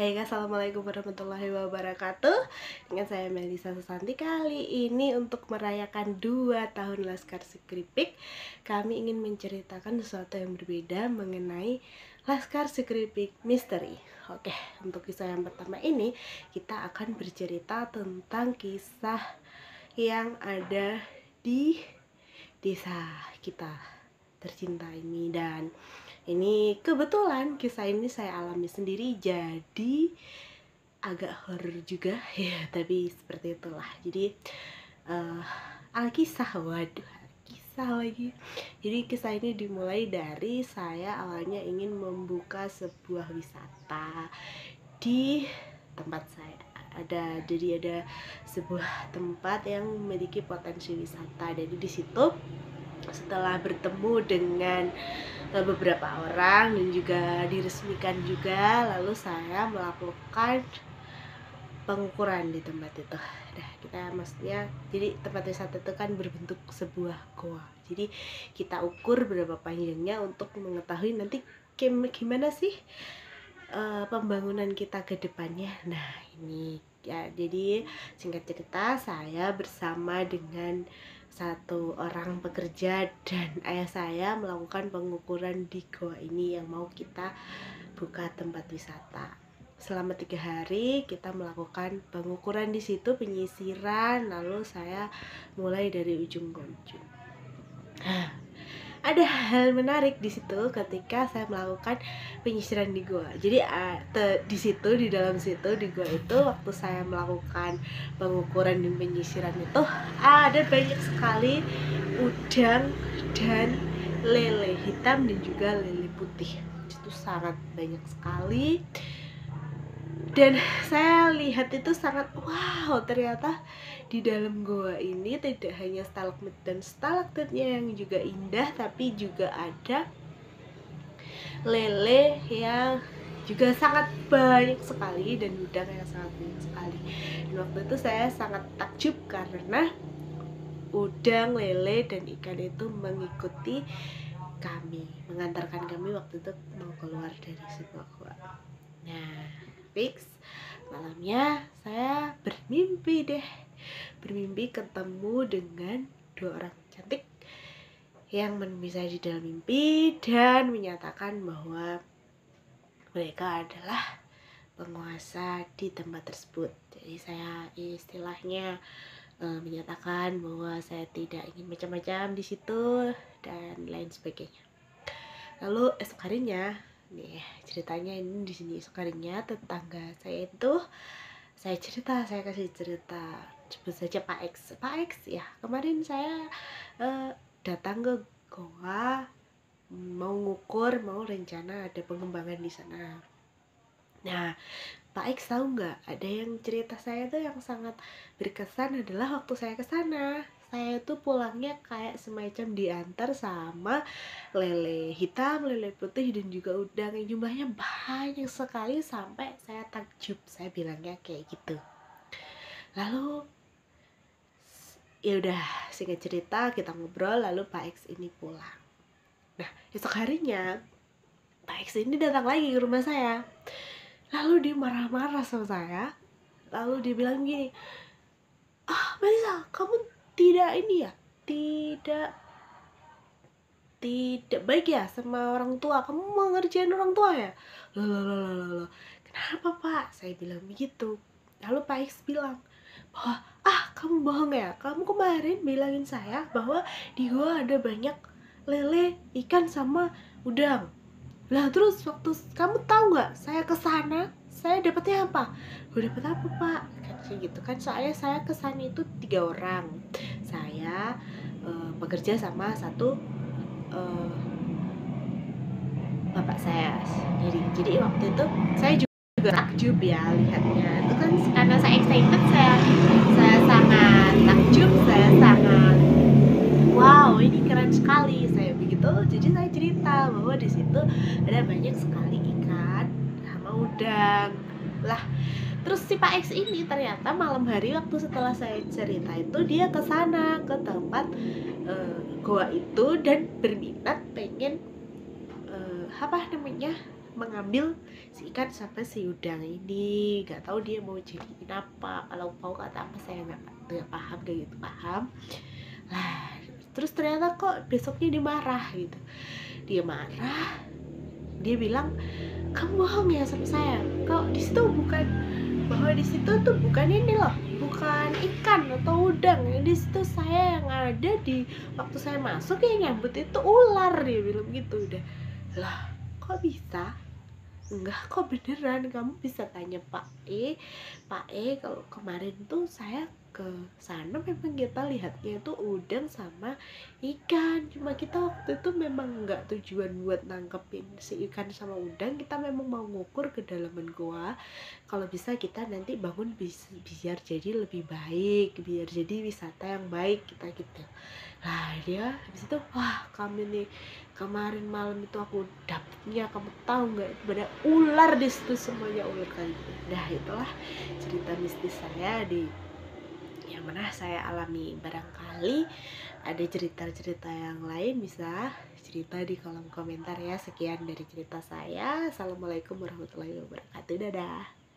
Baik, assalamualaikum warahmatullahi wabarakatuh. Dengan saya Melisa Susanti. Kali ini untuk merayakan 2 tahun Laskar Skripik, kami ingin menceritakan sesuatu yang berbeda mengenai Laskar Skripik Misteri. Oke, untuk kisah yang pertama ini kita akan bercerita tentang kisah yang ada di desa kita tercinta ini, dan ini kebetulan kisah ini saya alami sendiri, jadi agak horor juga ya, tapi seperti itulah. Jadi alkisah, waduh, kisah lagi. Jadi kisah ini dimulai dari saya awalnya ingin membuka sebuah wisata di tempat saya. Jadi ada sebuah tempat yang memiliki potensi wisata. Jadi di situ setelah bertemu dengan beberapa orang dan juga diresmikan juga, lalu saya melakukan pengukuran di tempat itu. Nah, kita maksudnya, jadi tempat wisata itu kan berbentuk sebuah goa. Jadi kita ukur berapa panjangnya untuk mengetahui nanti gimana sih pembangunan kita ke depannya. Nah, ini ya, jadi singkat cerita, saya bersama dengan satu orang pekerja dan ayah saya melakukan pengukuran di goa ini yang mau kita buka tempat wisata. Selama 3 hari kita melakukan pengukuran di situ, penyisiran, lalu saya mulai dari ujung ke ujung. Ada hal menarik di situ ketika saya melakukan penyisiran di gua. Jadi di dalam situ di gua itu, waktu saya melakukan pengukuran dan penyisiran itu, ada banyak sekali udang dan lele hitam dan juga lele putih. Itu sangat banyak sekali. Dan saya lihat itu sangat wow, ternyata di dalam goa ini tidak hanya stalagmit dan stalagmitnya yang juga indah, tapi juga ada lele yang juga sangat banyak sekali dan udang yang sangat banyak sekali. Dan waktu itu saya sangat takjub karena udang, lele, dan ikan itu mengikuti kami, mengantarkan kami waktu itu mau keluar dari sebuah goa. Nah, fix malamnya saya bermimpi ketemu dengan 2 orang cantik yang menemui saya di dalam mimpi dan menyatakan bahwa mereka adalah penguasa di tempat tersebut. Jadi saya istilahnya menyatakan bahwa saya tidak ingin macam-macam di situ dan lain sebagainya. Lalu esok harinya, nih ceritanya ini di sini, esok harinya tetangga saya itu saya kasih cerita, sebut saja Pak X ya. Kemarin saya datang ke goa, mau ngukur, mau rencana ada pengembangan di sana. Nah, Pak X tahu nggak, ada yang cerita saya tuh yang sangat berkesan adalah waktu saya ke sana. Saya tuh pulangnya kayak semacam diantar sama lele hitam, lele putih, dan juga udang yang jumlahnya banyak sekali sampai saya takjub, saya bilangnya kayak gitu. Lalu ya udah, singkat cerita kita ngobrol, lalu Pak X ini pulang. Nah, esok harinya Pak X ini datang lagi ke rumah saya. Lalu dia marah-marah sama saya. Lalu dia bilang gini, Melisa, kamu tidak ini ya, tidak baik ya sama orang tua, kamu mau ngerjain orang tua ya? Loh, kenapa Pak? Saya bilang begitu. Lalu Pak X bilang bahwa kamu bohong ya, kamu kemarin bilangin saya bahwa di gua ada banyak lele, ikan, sama udang. Lah terus waktu kamu tahu nggak saya kesana, saya dapatnya apa? Gue dapet apa Pak? Kayak gitu kan, soalnya saya kesana itu 3 orang. Saya bekerja sama satu bapak saya sendiri. Jadi waktu itu saya juga takjub ya lihatnya. Itu kan karena saya excited, saya sangat takjub, saya sangat wow, ini keren sekali, saya begitu. Jadi saya cerita bahwa di situ ada banyak sekali ikan sama udang. Lah, terus si Pak X ini ternyata malam hari waktu setelah saya cerita itu, dia ke sana, ke tempat goa itu, dan berminat pengen mengambil si ikan sama si udang ini. Gak tahu dia mau jadiin apa, kalau mau kata apa saya nggak paham, kayak gitu paham lah. Terus ternyata kok besoknya dia marah gitu, dia marah, dia bilang kamu bohong ya sama saya, kok di situ bukan, bahwa di situ tuh bukan ini loh, bukan ikan atau udang, yang di situ saya yang ada di waktu saya masuk yang nyambut itu ular, dia bilang gitu. Udah lah, kok bisa? Enggak kok, beneran, kamu bisa tanya Pak kalau kemarin tuh saya ke sana memang kita lihatnya itu udang sama ikan, cuma kita waktu itu memang nggak tujuan buat nangkepin si ikan sama udang, kita memang mau ngukur kedalaman gua, kalau bisa kita nanti bangun biar jadi lebih baik, biar jadi wisata yang baik kita gitu. Lah dia habis itu, wah kami nih kemarin malam itu aku dapetnya, kamu tahu nggak, ada ular di situ, semuanya ular kali. Nah itulah cerita mistis saya di yang mana saya alami. Barangkali ada cerita-cerita yang lain, bisa cerita di kolom komentar ya. Sekian dari cerita saya. Assalamualaikum warahmatullahi wabarakatuh. Dadah.